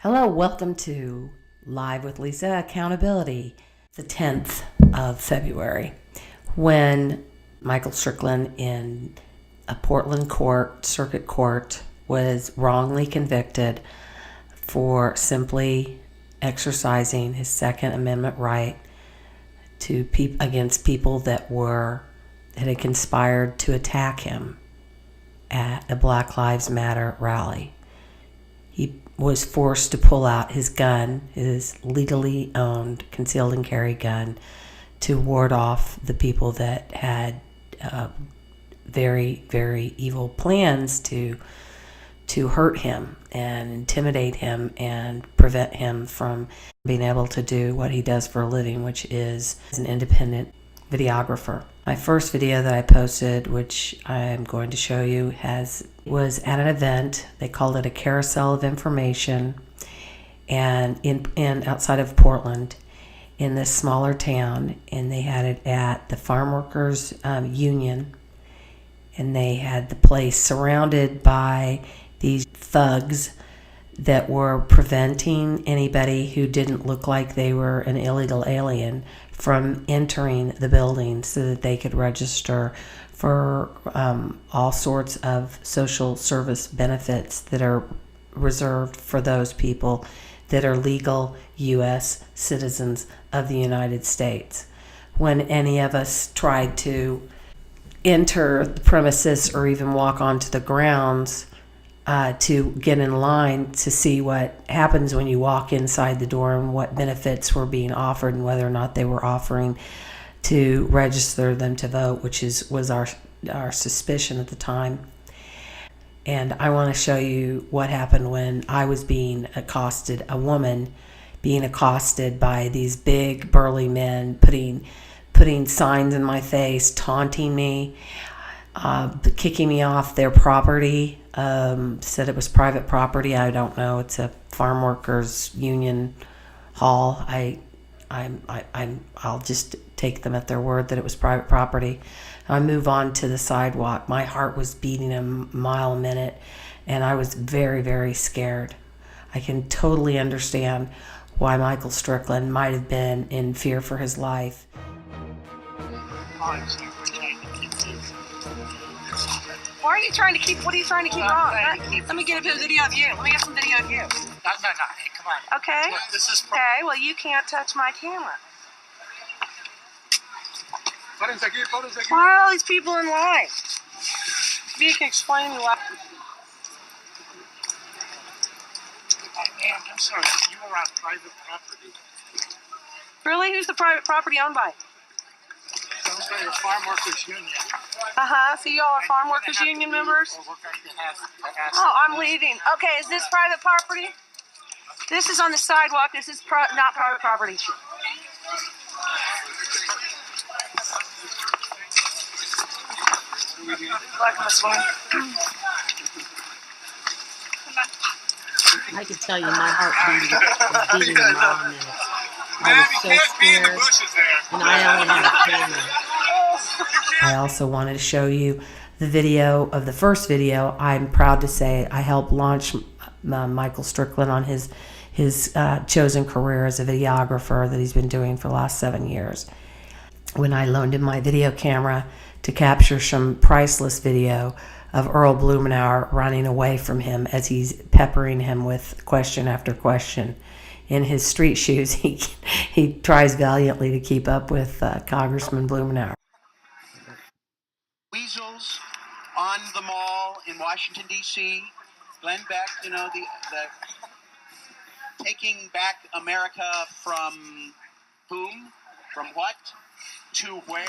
Hello, welcome to Live with Lisa Accountability, the 10th of February, when Michael Strickland in a Portland circuit court was wrongly convicted for simply exercising his Second Amendment right to against people that had conspired to attack him at a Black Lives Matter rally. He was forced to pull out his gun, his legally owned concealed and carry gun, to ward off the people that had very, very evil plans to hurt him and intimidate him and prevent him from being able to do what he does for a living, which is an independent videographer. My first video that I posted, which I'm going to show you, was at an event. They called it a carousel of information, and in outside of Portland, in this smaller town, and they had it at the Farm Workers Union, and they had the place surrounded by these thugs that were preventing anybody who didn't look like they were an illegal alien from entering the building so that they could register for all sorts of social service benefits that are reserved for those people that are legal U.S. citizens of the United States. When any of us tried to enter the premises or even walk onto the grounds to get in line to see what happens when you walk inside the door and what benefits were being offered and whether or not they were offering to register them to vote, which was our suspicion at the time. And I want to show you what happened when I was being accosted, a woman being accosted by these big burly men, putting signs in my face, taunting me, kicking me off their property. Said it was private property. I don't know. It's a farm workers union hall. I'll just take them at their word that it was private property. I move on to the sidewalk. My heart was beating a mile a minute, and I was very, very scared. I can totally understand why Michael Strickland might have been in fear for his life. Why are you trying to keep, what are you trying to keep on? Let me get a video of you. Let me get some video of you. No, hey, come on. Okay. Look, this is Okay, well, you can't touch my camera. Why are all these people in line? Maybe you can explain to me why. I'm sorry, you were on private property. Really? Who's the private property owned by? Owned by the Farm Workers Union. So you all are Farm Workers Union members? Or we're going to have to ask Oh, I'm leaving. Okay, is this private property? This is on the sidewalk. This is not private property. I could tell you my heart was beating a mile a minute. I was so scared, and I only had a camera. I also wanted to show you the video of the first video. I'm proud to say I helped launch Michael Strickland on his chosen career as a videographer that he's been doing for the last 7 years. When I loaned him my video camera to capture some priceless video of Earl Blumenauer running away from him as he's peppering him with question after question. In his street shoes, he tries valiantly to keep up with Congressman Blumenauer. Weasels on the mall in Washington, D.C. Glenn Beck, the taking back America from whom? From what? To where?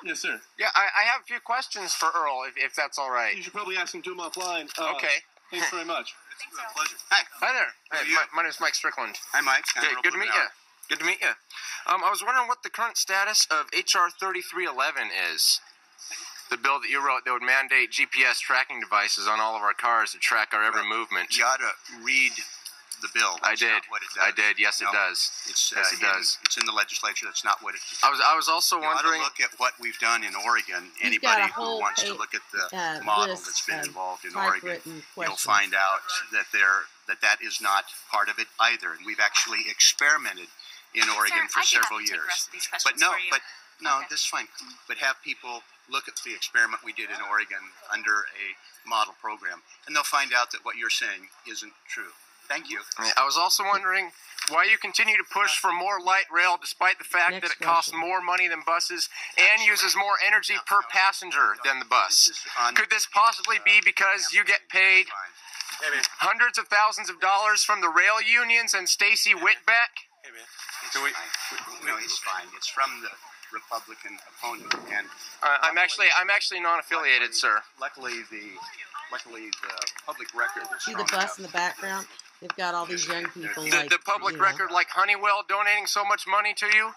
Yes, sir. Yeah, I have a few questions for Earl, if that's all right. You should probably ask him to him offline. Okay. Thanks very much. It's a pleasure. Hi there. Hey, my name's Mike Strickland. Hi, Mike. Good to meet you. Good to meet you. I was wondering what the current status of H.R. 3311 is. The bill that you wrote that would mandate GPS tracking devices on all of our cars to track our every movement. You ought to read the bill. I That's did. not what it does. I did. Yes, No, it does. It's Yes, it does. It's in the legislature. That's not what it does. I was also You ought to wondering. look at what we've done in Oregon. He's got Anybody a who whole wants to look at the list model that's been of involved in Oregon, typewritten you'll questions. find out that is not part of it either. And we've actually experimented in Oregon for several years. But no, this is fine. But have people look at the experiment we did in Oregon under a model program, and they'll find out that what you're saying isn't true. Thank you. I was also wondering why you continue to push for more light rail despite the fact Next that it costs question. more money than buses and uses more energy per passenger than the bus. On- Could this possibly be because you get paid Fine. hundreds of thousands of dollars from the rail unions and Stacy Whitbeck? It's fine. No, it's fine. It's from the Republican opponent, and I'm actually non-affiliated, sir. luckily the public record is See strong the bus enough. in the background? They've got all these young people The public record, like Honeywell donating so much money to you,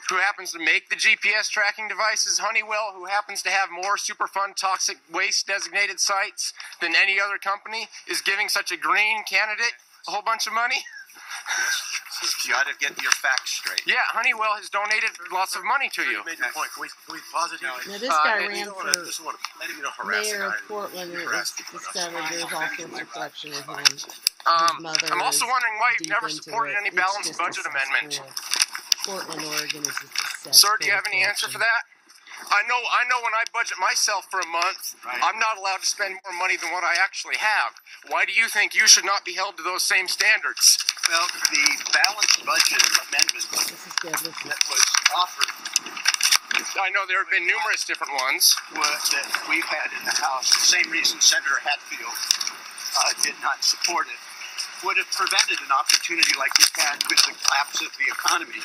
who happens to make the GPS tracking devices, Honeywell, who happens to have more Superfund toxic waste designated sites than any other company, is giving such a green candidate a whole bunch of money. You ought to get your facts straight. Yeah, Honeywell has donated lots of money to you. Made your point. Can we pause it here? Now this guy you ran Don't wanna- for just want to let him harass the mayor guy of Portland, and it harass was people. discovered there's all sorts of corruption with him. His mother I'm also is wondering why you've deep never into supported it. any It's balanced just budget a amendment. cesspool. Portland, Oregon is just a cesspool. Sir, do you have of any answer for corruption. that? I know when I budget myself for a month, I'm not allowed to spend more money than what I actually have. Why do you think you should not be held to those same standards? Well, the balanced budget amendment This is good. This is that was offered I know there have been numerous different ones. that we've had in the House, the same reason Senator Hatfield did not support it, would have prevented an opportunity like we've had with the collapse of the economy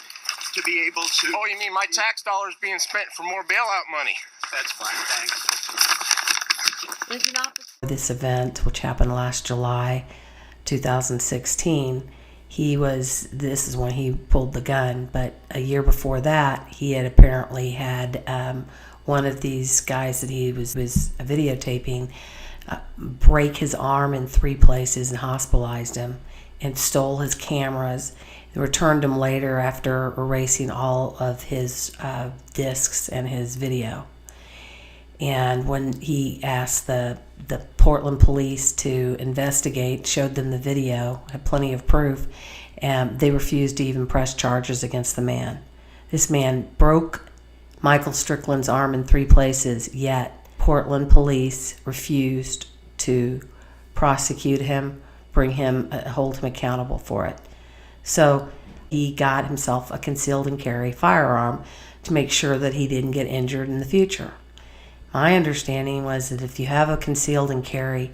to be able to. Oh, you mean my tax dollars being spent for more bailout money? That's fine, thanks. there's an opposite. This event, which happened last July 2016, this is when he pulled the gun, but a year before that, he had apparently had one of these guys that he was videotaping break his arm in 3 places and hospitalized him and stole his cameras and returned him later after erasing all of his discs and his video. And when he asked the Portland police to investigate, showed them the video, had plenty of proof, and they refused to even press charges against the man. This man broke Michael Strickland's arm in 3 places, yet Portland police refused to prosecute him, bring him, hold him accountable for it. So he got himself a concealed and carry firearm to make sure that he didn't get injured in the future. My understanding was that if you have a concealed and carry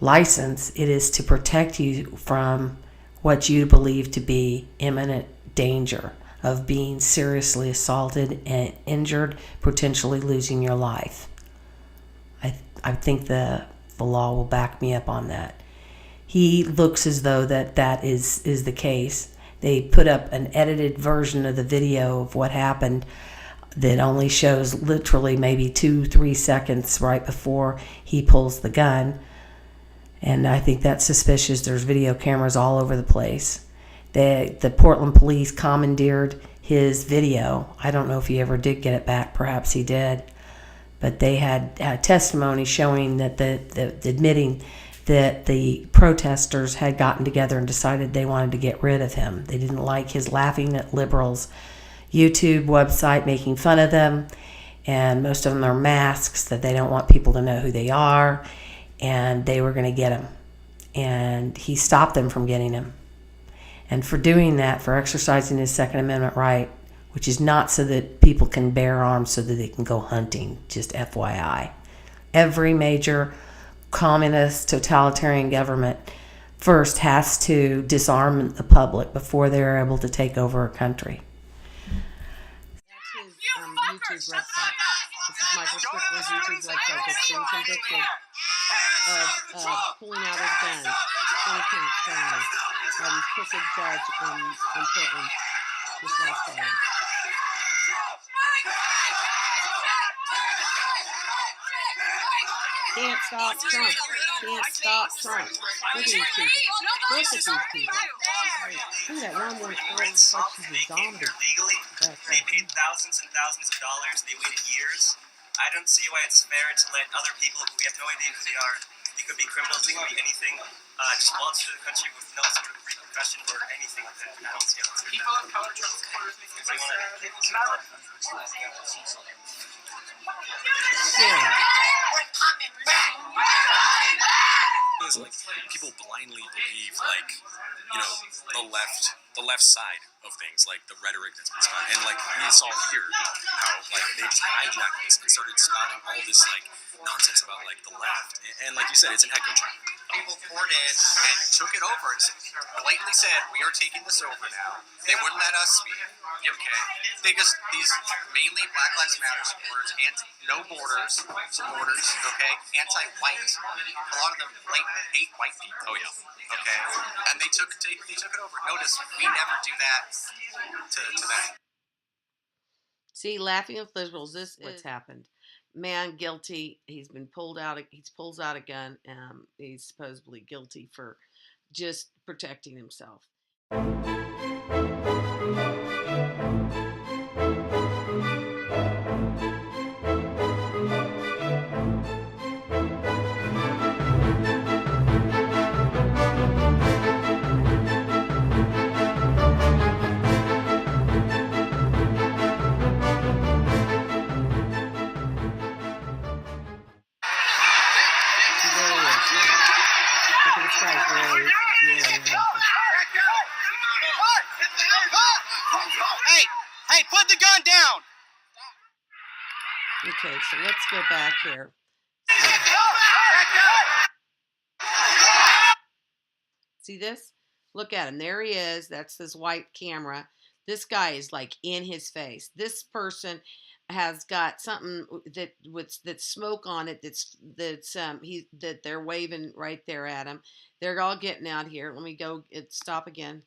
license, it is to protect you from what you believe to be imminent danger of being seriously assaulted and injured, potentially losing your life. I think the law will back me up on that. He looks as though that is the case. They put up an edited version of the video of what happened that only shows literally maybe 2-3 seconds right before he pulls the gun. And I think that's suspicious. There's video cameras all over the place. The Portland police commandeered his video. I don't know if he ever did get it back. Perhaps he did. But they had testimony showing that admitting that the protesters had gotten together and decided they wanted to get rid of him. They didn't like his laughing at liberals YouTube website, making fun of them, and most of them are masks that they don't want people to know who they are, and they were going to get him. And he stopped them from getting him. And for doing that, for exercising his Second Amendment right, which is not so that people can bear arms so that they can go hunting, just FYI. Every major communist totalitarian government first has to disarm the public before they're able to take over a country. That's his YouTube website. This is Michael Strickland's YouTube website that's been convicted of pulling out his gun, 20 counts felony, by this crooked judge in Portland this last Friday. Can't stop Trump. Can't stop Trump. Look at these people. Look at these people. Look at that one where it's like she's a zombie. They paid thousands and thousands of dollars. They waited years. I don't see why it's fair to let other people who we have no idea who they are, they could be criminals, they could be anything, just waltz through the country with no sort of repercussion or anything like that. I don't see how it's fair. People of color Trump supporters make this. Is like people blindly believe like the left side of things, like the rhetoric that's been spouted, and like we saw here how like they just hijacked this and started spouting all this like nonsense about like the left, and like you said, it's an echo chamber. People poured in and took it over and blatantly said, "We are taking this over now." They wouldn't let us speak. Okay, these mainly Black Lives Matter supporters, no borders supporters. Okay, anti-white. A lot of them blatantly hate white people. Oh yeah. Okay, and they took it over. Notice we never do that to them. See, laughing with liberals. This is what's happened. Man guilty. He's been pulled out. He pulls out a gun. He's supposedly guilty for just protecting himself. Hey, put the gun down! Okay, so let's go back here. See this? Look at him. There he is. That's this white camera. This guy is like in his face. This person has got something that's smoke on it. That they're waving right there at him. They're all getting out here. Let me go. Stop again.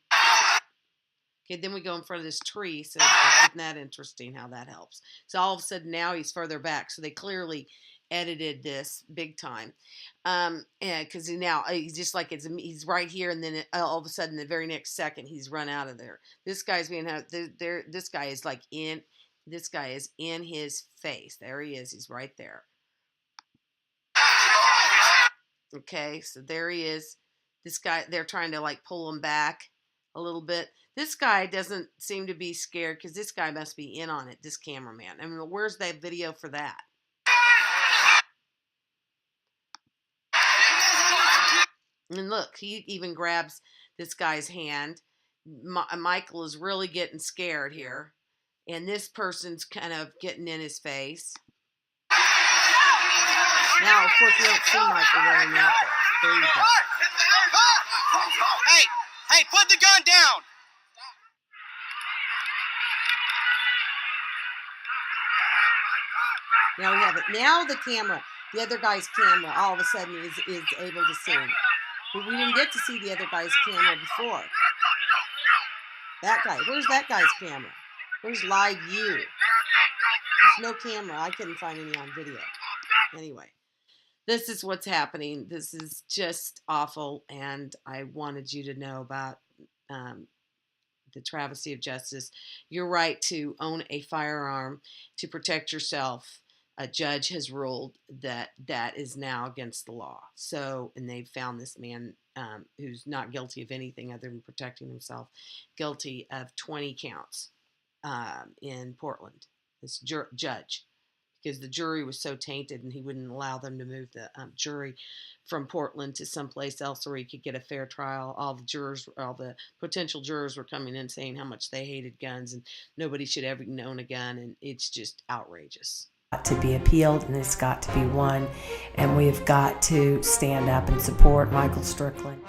Okay, then we go in front of this tree. So isn't that interesting how that helps? So all of a sudden now he's further back. So they clearly edited this big time. Because now he's just like he's right here, and then all of a sudden the very next second he's run out of there. This guy's being there. This guy is like in. This guy is in his face. There he is. He's right there. Okay, so there he is. This guy, they're trying to like pull him back a little bit. This guy doesn't seem to be scared because this guy must be in on it, this cameraman. I mean, where's that video for that? And look, he even grabs this guy's hand. Michael is really getting scared here. And this person's kind of getting in his face. Now, of course, we don't see Michael running out there. There you go. Hey, put the gun down! Now we have it. Now the camera, the other guy's camera, all of a sudden is able to see him. But we didn't get to see the other guy's camera before. That guy. Where's that guy's camera? Where's live view? There's no camera. I couldn't find any on video. Anyway, this is what's happening. This is just awful, and I wanted you to know about the travesty of justice. Your right to own a firearm to protect yourself. A judge has ruled that that is now against the law. So, and they've found this man who's not guilty of anything other than protecting himself, guilty of 20 counts in Portland, this judge, because the jury was so tainted and he wouldn't allow them to move the jury from Portland to someplace else where he could get a fair trial. All the potential jurors were coming in saying how much they hated guns and nobody should ever own a gun, and it's just outrageous. To be appealed, and it's got to be won, and we've got to stand up and support Michael Strickland.